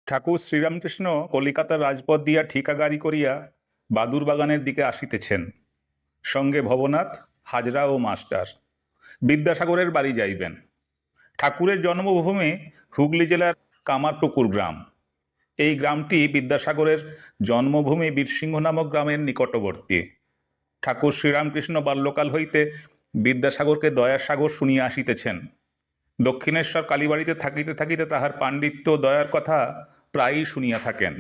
ঠাকুর শ্রীরামকৃষ্ণ কলিকাতার রাজপথ দিয়া ঠিকা গাড়ি করিয়া বাদুর বাগানের দিকে আসিতেছেন, সঙ্গে ভবনাথ, হাজরা ও মাস্টার। বিদ্যাসাগরের বাড়ি যাইবেন। ঠাকুরের জন্মভূমি হুগলি জেলার কামারপুকুর গ্রাম। এই গ্রামটি বিদ্যাসাগরের জন্মভূমি বীরসিংহ নামক গ্রামের নিকটবর্তী। ঠাকুর শ্রীরামকৃষ্ণ বাল্যকাল হইতে বিদ্যাসাগরকে দয়াসাগর শুনিয়া আসিতেছেন। দক্ষিণেশ্বর কালীবাড়িতে থাকিতে থাকিতে তাহার পাণ্ডিত্য দয়ার কথা প্রায়ই শুনিয়া থাকেন।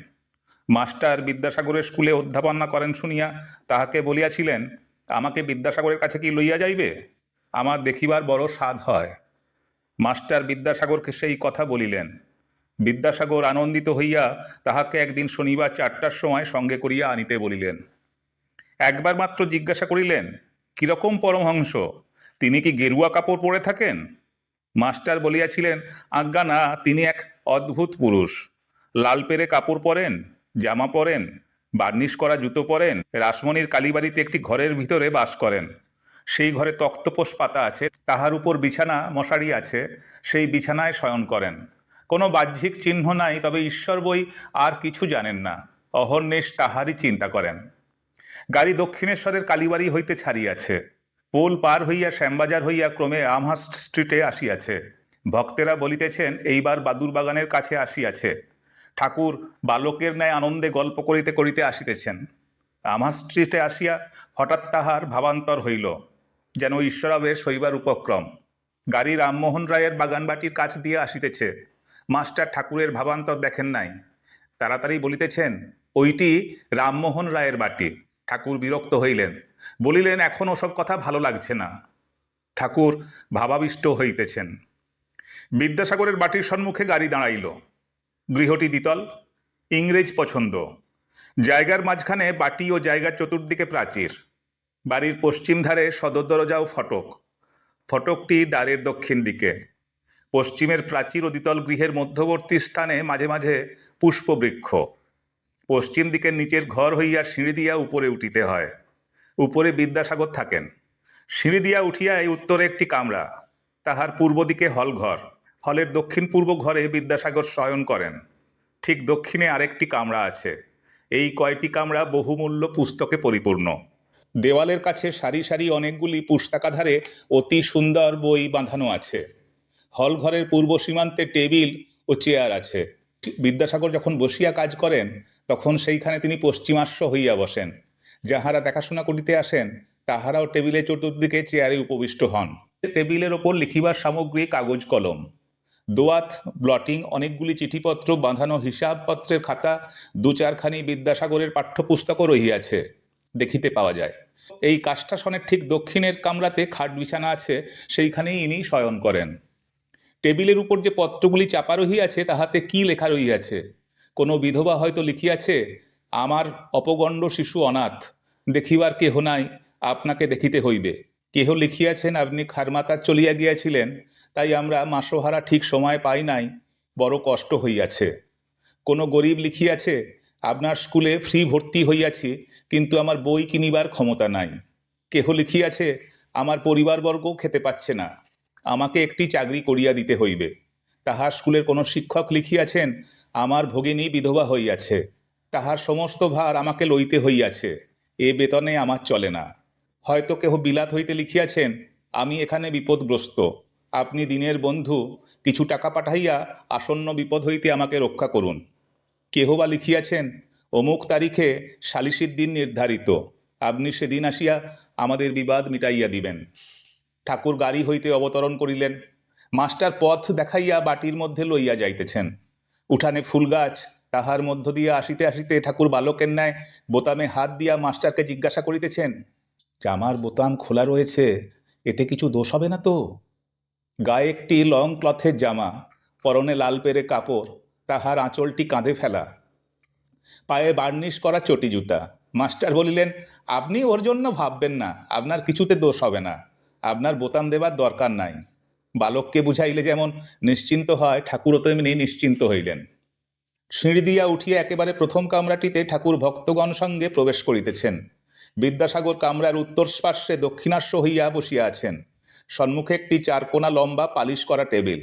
মাস্টার বিদ্যাসাগরের স্কুলে অধ্যাপনা করেন শুনিয়া তাহাকে বলিয়াছিলেন, আমাকে বিদ্যাসাগরের কাছে কি লইয়া যাইবে? আমার দেখিবার বড় স্বাদ হয়। মাস্টার বিদ্যাসাগরকে সেই কথা বলিলেন। বিদ্যাসাগর আনন্দিত হইয়া তাহাকে একদিন শনিবার 4টার সময় সঙ্গে করিয়া আনিতে বলিলেন। একবার মাত্র জিজ্ঞাসা করিলেন, কিরকম পরমহংস, তিনি কি গেরুয়া কাপড় পরে থাকেন? মাস্টার বলিয়াছিলেন, আজ্ঞা না, তিনি এক অদ্ভুত পুরুষ। লাল পেরে কাপড় পরেন, জামা পরেন, বার্নিশ করা জুতো পরেন, রাসমণির কালীবাড়িতে একটি ঘরের ভিতরে বাস করেন। সেই ঘরে তক্তপোষ পাতা আছে, তাহার উপর বিছানা মশারি আছে, সেই বিছানায় শয়ন করেন। কোনো বাহ্যিক চিহ্ন নাই, তবে ঈশ্বর বই আর কিছু জানেন না, অহর্নিশ তাহারই চিন্তা করেন। গাড়ি দক্ষিণেশ্বরের কালীবাড়ি হইতে ছাড়িয়াছে, পোল পার হইয়া শ্যামবাজার হইয়া ক্রমে আমহার্স্ট স্ট্রিটে আসিয়াছে। ভক্তেরা বলিতেছেন, এইবার বাদুর বাগানের কাছে আসিয়াছে। ঠাকুর বালকের ন্যায় আনন্দে গল্প করিতে করিতে আসিতেছেন। আমহার্স্ট স্ট্রিটে আসিয়া হঠাৎ তাহার ভাবান্তর হইল, যেন ঈশ্বরাবেশ হইবার উপক্রম। গাড়ি রামমোহন রায়ের বাগানবাটির কাছ দিয়ে আসিতেছে। মাস্টার ঠাকুরের ভাবান্তর দেখেন নাই, তাড়াতাড়ি বলিতেছেন, ওইটি রামমোহন রায়ের বাটি। ঠাকুর বিরক্ত হইলেন, বলিলেন, এখন ওসব কথা ভালো লাগছে না। ঠাকুর ভাবাবিষ্ট হইতেছেন। বিদ্যাসাগরের বাটির সম্মুখে গাড়ি দাঁড়াইল। গৃহটি দ্বিতল, ইংরেজ পছন্দ। জায়গার মাঝখানে বাটি ও জায়গার চতুর্দিকে প্রাচীর। বাড়ির পশ্চিম ধারে সদর দরজা ও ফটক। ফটকটি দ্বারের দক্ষিণ দিকে। পশ্চিমের প্রাচীর ও দ্বিতল গৃহের মধ্যবর্তী স্থানে মাঝে মাঝে পুষ্পবৃক্ষ। পশ্চিম দিকের নিচের ঘর হইয়া সিঁড়ি দিয়া উপরে উঠিতে হয়। উপরে বিদ্যাসাগর থাকেন। সিঁড়ি দিয়া উঠিয়া এই উত্তরে একটি কামরা, তাহার পূর্ব দিকে হলঘর। হলের দক্ষিণ পূর্ব ঘরে বিদ্যাসাগর শয়ন করেন। ঠিক দক্ষিণে আরেকটি কামরা আছে। এই কয়টি কামরা বহুমূল্য পুস্তকে পরিপূর্ণ। দেওয়ালের কাছে সারি সারি অনেকগুলি পুস্তকাধারে অতি সুন্দর বই বাঁধানো আছে। হলঘরের পূর্ব সীমান্তে টেবিল ও চেয়ার আছে। বিদ্যাসাগর যখন বসিয়া কাজ করেন, তখন সেইখানে তিনি পশ্চিমাস্য হইয়া বসেন। যাহারা দেখাশোনা করিতে আসেন, তাহারাও টেবিলে চতুর্দিকে চেয়ারে উপবিষ্ট হন। টেবিলের ওপর লিখিবার সামগ্রী, কাগজ কলম, দোয়াত, ব্লটিং, অনেকগুলি চিঠিপত্র, বাঁধানো হিসাবপত্রের খাতা, 2-4খানি বিদ্যাসাগরের পাঠ্যপুস্তকও রহিয়াছে, দেখিতে পাওয়া যায়। এই কাষ্ঠাসনের ঠিক দক্ষিণের কামরাতে খাট বিছানা আছে, সেইখানেই ইনি শয়ন করেন। টেবিলের উপর যে পত্রগুলি চাপা রহিয়াছে, তাহাতে কি লেখা রহিয়াছে? কোনো বিধবা হয়তো লিখিয়াছে, আমার অপগণ্ড শিশু অনাথ, দেখিবার কেহ নাই, আপনাকে দেখিতে হইবে। কেহ লিখিয়াছেন, আপনি খারমাতার চলিয়া গিয়াছিলেন, তাই আমরা মাসোহারা ঠিক সময় পাই নাই, বড় কষ্ট হইয়াছে। কোনো গরিব লিখিয়াছে, আপনার স্কুলে ফ্রি ভর্তি হইয়াছি, কিন্তু আমার বই কিনিবার ক্ষমতা নাই। কেহ লিখিয়াছে, আমার পরিবারবর্গ খেতে পাচ্ছে না, আমাকে একটি চাকরি করিয়া দিতে হইবে। তাহার স্কুলের কোনো শিক্ষক লিখিয়াছেন, আমার ভগিনী বিধবা হইয়াছে, তাহার সমস্ত ভার আমাকে লইতে হইয়াছে, এ বেতনে আমার চলে না। হয়তো কেহ বিলাত হইতে লিখিয়াছেন, আমি এখানে বিপদগ্রস্ত, আপনি দিনের বন্ধু, কিছু টাকা পাঠাইয়া আসন্ন বিপদ হইতে আমাকে রক্ষা করুন। কেহ বা লিখিয়াছেন, অমুক তারিখে সালিসির দিন নির্ধারিত, আপনি সেদিন আসিয়া আমাদের বিবাদ মিটাইয়া দিবেন। ঠাকুর গাড়ি হইতে অবতরণ করিলেন। মাস্টার পথ দেখাইয়া বাটির মধ্যে লইয়া যাইতেছেন। উঠানে ফুল গাছ, তাহার মধ্য দিয়া আসিতে আসিতে ঠাকুর বালকের ন্যায় বোতামে হাত দিয়া মাস্টারকে জিজ্ঞাসা করিতেছেন, জামার বোতাম খোলা রয়েছে, এতে কিছু দোষ হবে না তো? গায়ে একটি লং ক্লথের জামা, পরনে লাল পেরে কাপড়, তাহার আঁচলটি কাঁধে ফেলা, পায়ে বার্নিশ করা চটি জুতা। মাস্টার বলিলেন, আপনি ওর জন্য ভাববেন না, আপনার কিছুতে দোষ হবে না, আপনার বোতাম দেবার দরকার নাই। বালককে বুঝাইলে যেমন নিশ্চিন্ত হয়, ঠাকুরও তেমনি নিশ্চিন্ত হইলেন। সিঁড়ি দিয়া উঠিয়া একেবারে প্রথম কামরাটিতে ঠাকুর ভক্তগণ সঙ্গে প্রবেশ করিতেছেন। বিদ্যাসাগর কামরার উত্তর পার্শ্বে দক্ষিণাস্য হইয়া বসিয়া আছেন। সম্মুখে একটি 4 কোণা লম্বা পালিশ করা টেবিল।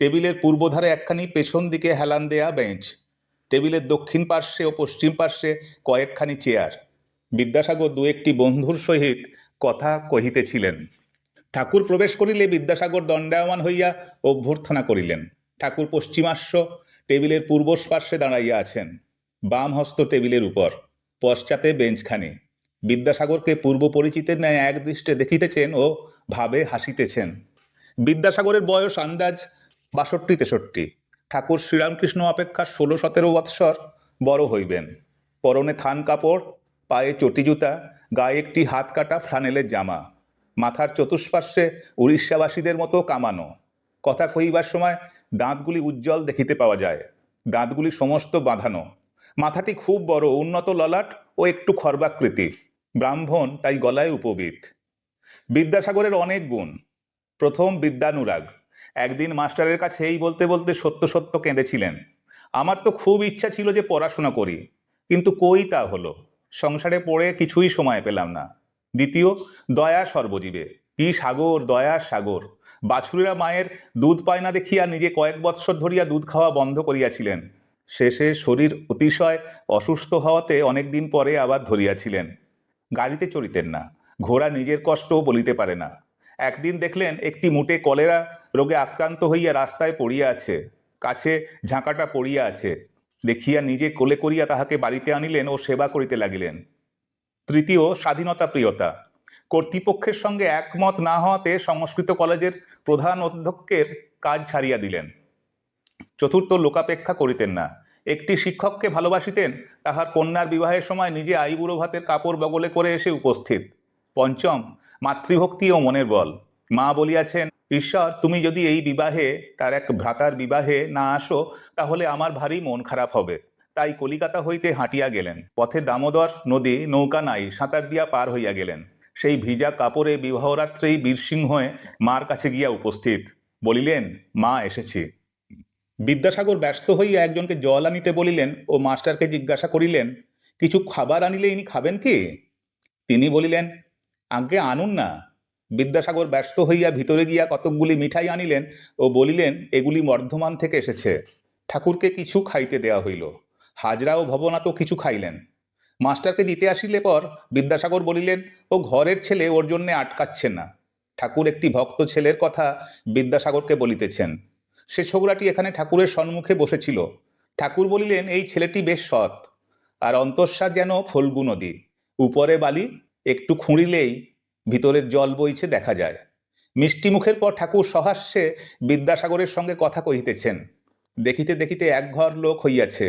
টেবিলের পূর্বধারে একখানি পেছন দিকে হেলান দেয়া বেঞ্চ। টেবিলের দক্ষিণ পার্শ্বে ও পশ্চিম পার্শ্বে কয়েকখানি চেয়ার। বিদ্যাসাগর দু একটি বন্ধুর সহিত কথা কহিতেছিলেন। ঠাকুর প্রবেশ করিলে বিদ্যাসাগর দণ্ডায়মান হইয়া অভ্যর্থনা করিলেন। ঠাকুর পশ্চিমাস্য টেবিলের পূর্বপার্শ্বে দাঁড়াইয়া আছেন, বাম হস্ত টেবিলের উপর, পশ্চাতে বেঞ্চখানি। বিদ্যাসাগরকে পূর্ব পরিচিতের ন্যায় একদৃষ্টে দেখিতেছেন ও ভাবে হাসিতেছেন। বিদ্যাসাগরের বয়স আন্দাজ ৬২-৬৩। ঠাকুর শ্রীরামকৃষ্ণ অপেক্ষা ১৬-১৭ বৎসর বড় হইবেন। পরনে থান কাপড়, পায়ে চটি জুতা, গায়ে একটি হাত কাটা ফ্লানেলের জামা, মাথার চতুষ্পার্শ্বে উড়িষ্যাবাসীদের মতো কামানো। কথা কহিবার সময় দাঁতগুলি উজ্জ্বল দেখিতে পাওয়া যায়, দাঁতগুলি সমস্ত বাঁধানো। মাথাটি খুব বড়, উন্নত ললাট ও একটু খর্বাকৃতি। ব্রাহ্মণ, তাই গলায় উপবীত। বিদ্যাসাগরের অনেক গুণ। প্রথম, বিদ্যানুরাগ। একদিন মাস্টারের কাছে এই বলতে বলতে সত্য সত্য কেঁদেছিলেন। আমার তো খুব ইচ্ছা ছিল যে পড়াশোনা করি, কিন্তু কই তা হলো। সংসারে পড়ে কিছুই সময় পেলাম না। দ্বিতীয়, দয়া সর্বজীবে। কি সাগর, দয়ার সাগর। বাছুরেরা মায়ের দুধ পায় না দেখিয়া নিজে কয়েক বৎসর ধরিয়া দুধ খাওয়া বন্ধ করিয়াছিলেন। শেষে শরীর অতিশয় অসুস্থ হওয়াতে অনেকদিন পরে আবার ধরিয়াছিলেন। গাড়িতে চড়িতেন না, ঘোড়া নিজের কষ্টও বলিতে পারে না। একদিন দেখলেন একটি মুটে কলেরা রোগে আক্রান্ত হইয়া রাস্তায় পড়িয়া আছে, কাছে ঝাঁকাটা পড়িয়া আছে। দেখিয়া নিজে কোলে করিয়া তাহাকে বাড়িতে আনিলেন ও সেবা করিতে লাগিলেন। তৃতীয়, স্বাধীনতা প্রিয়তা। কর্তৃপক্ষের সঙ্গে একমত না হওয়াতে সংস্কৃত কলেজের প্রধান অধ্যক্ষের কাজ ছাড়িয়া দিলেন। চতুর্থ, লোকাপেক্ষা করিতেন না। একটি শিক্ষককে ভালোবাসিতেন, তাহার কন্যার বিবাহের সময় নিজে আইবুড়ো ভাতের কাপড় বগলে করে এসে উপস্থিত। পঞ্চম, মাতৃভক্তি ও মনের বল। মা বলিয়াছেন, ঈশ্বর, তুমি যদি এই বিবাহে, তার এক ভ্রাতার বিবাহে না আসো, তাহলে আমার ভারী মন খারাপ হবে। তাই কলিকাতা হইতে হাঁটিয়া গেলেন। পথে দামোদর নদী, নৌকা নাই, সাঁতার দিয়া পার হইয়া গেলেন। সেই ভিজা কাপড়ে বিবাহরাত্রেই বীরসিংহে মার কাছে গিয়া উপস্থিত। বলিলেন, মা, এসেছি। বিদ্যাসাগর ব্যস্ত হইয়া একজনকে জল আনিতে বলিলেন ও মাস্টারকে জিজ্ঞাসা করিলেন, কিছু খাবার আনিলে ইনি খাবেন কি? তিনি বলিলেন, আজ্ঞে, আনুন না। বিদ্যাসাগর ব্যস্ত হইয়া ভিতরে গিয়া কতকগুলি মিঠাই আনিলেন ও বলিলেন, এগুলি বর্ধমান থেকে এসেছে। ঠাকুরকে কিছু খাইতে দেওয়া হইল। হাজরা ও ভবনাথও কিছু খাইলেন। মাস্টারকে দিতে আসিলে পর বিদ্যাসাগর বলিলেন, ও ঘরের ছেলে, ওর জন্যে আটকাচ্ছে না। ঠাকুর একটি ভক্ত ছেলের কথা বিদ্যাসাগরকে বলিতেছেন। সে ছোকরাটি এখানে ঠাকুরের সম্মুখে বসেছিল। ঠাকুর বলিলেন, এই ছেলেটি বেশ সৎ, আর অন্তঃসার যেন ফল্গু নদী। উপরে বালি, একটু খুঁড়িলেই ভিতরের জল বইছে দেখা যায়। মিষ্টি মুখের পর ঠাকুর সহাস্যে বিদ্যাসাগরের সঙ্গে কথা কহিতেছেন। দেখিতে দেখিতে এক ঘর লোক হইয়াছে,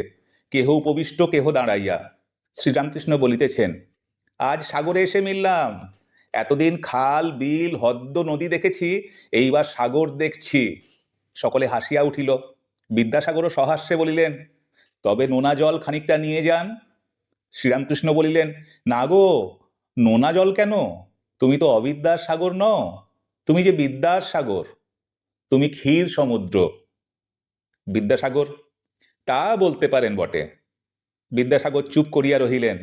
কেহ উপবিষ্ট, কেহ দাঁড়াইয়া। শ্রীরামকৃষ্ণ বলিতেছেন, আজ সাগরে এসে মিললাম। এতদিন খাল, বিল, হদ্দ, নদী দেখেছি, এইবার সাগর দেখছি। সকলে হাসিয়া উঠিল। বিদ্যাসাগরও সহাস্যে বলিলেন, তবে নোনা জল খানিকটা নিয়ে যান। শ্রীরামকৃষ্ণ বলিলেন, না গো, নোনা জল কেন? তুমি তো অবিদ্যার সাগর নও, তুমি যে বিদ্যার সাগর, তুমি ক্ষীর সমুদ্র। বিদ্যাসাগর, তা বলতে পারেন বটে। বিদ্যাসাগর চুপ করিয়া রহিলেন।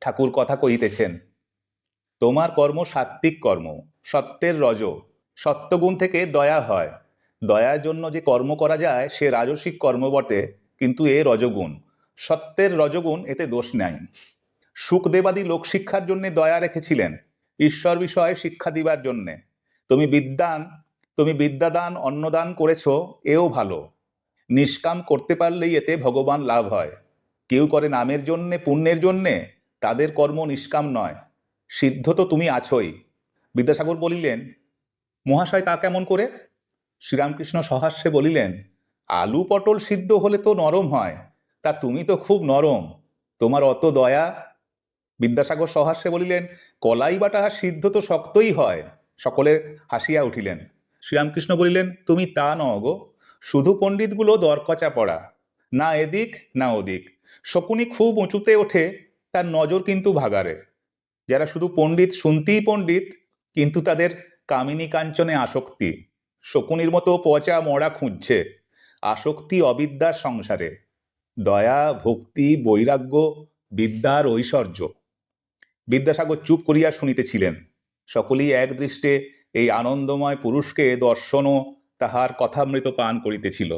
ঠাকুর কথা কহিতেছেন, তোমার কর্ম সাত্ত্বিক কর্ম, সত্যের রজ। সত্যগুণ থেকে দয়া হয়। দয়ার জন্য যে কর্ম করা যায় সে রাজসিক কর্ম বটে, কিন্তু এ রজগুণ। সত্যের রজগুণ, এতে দোষ নাই। সুখদেবাদী লোকশিক্ষার জন্য দয়া রেখেছিলেন, ঈশ্বর বিষয়ে শিক্ষা দিবার জন্যে। তুমি বিদ্যাদান, অন্নদান করেছ, এও ভালো। নিষ্কাম করতে পারলেই এতে ভগবান লাভ হয়। কেউ করে নামের জন্যে, পুণ্যের জন্যে, তাদের কর্ম নিষ্কাম নয়। সিদ্ধ তো তুমি আছোই। বিদ্যাসাগর বলিলেন, মহাশয়, তা কেমন করে? শ্রীরামকৃষ্ণ সহাস্যে বলিলেন, আলু পটল সিদ্ধ হলে তো নরম হয়, তা তুমি তো খুব নরম, তোমার অত দয়া। বিদ্যাসাগর সহাস্যে বলিলেন, কলাই বাটা সিদ্ধ তো শক্তই হয়। সকলে হাসিয়া উঠিলেন। শ্রীরামকৃষ্ণ বলিলেন, তুমি তা নও গো, শুধু পণ্ডিতগুলো দরকচা পড়া, না এদিক না ওদিক। শকুনি খুব উঁচুতে ওঠে, তার নজর কিন্তু ভাগারে। যারা শুধু পণ্ডিত, শুনতেই পণ্ডিত, কিন্তু তাদের কামিনী কাঞ্চনে আসক্তি। শকুনির মতো পচা মরা খুঁজছে। আসক্তি অবিদ্যার সংসারে। দয়া, ভক্তি, বৈরাগ্য বিদ্যার ঐশ্বর্য। বিদ্যাসাগর চুপ করিয়া শুনিতেছিলেন। সকলেই একদৃষ্টে এই আনন্দময় পুরুষকে দর্শন ও তাহার কথামৃত পান করিতেছিল।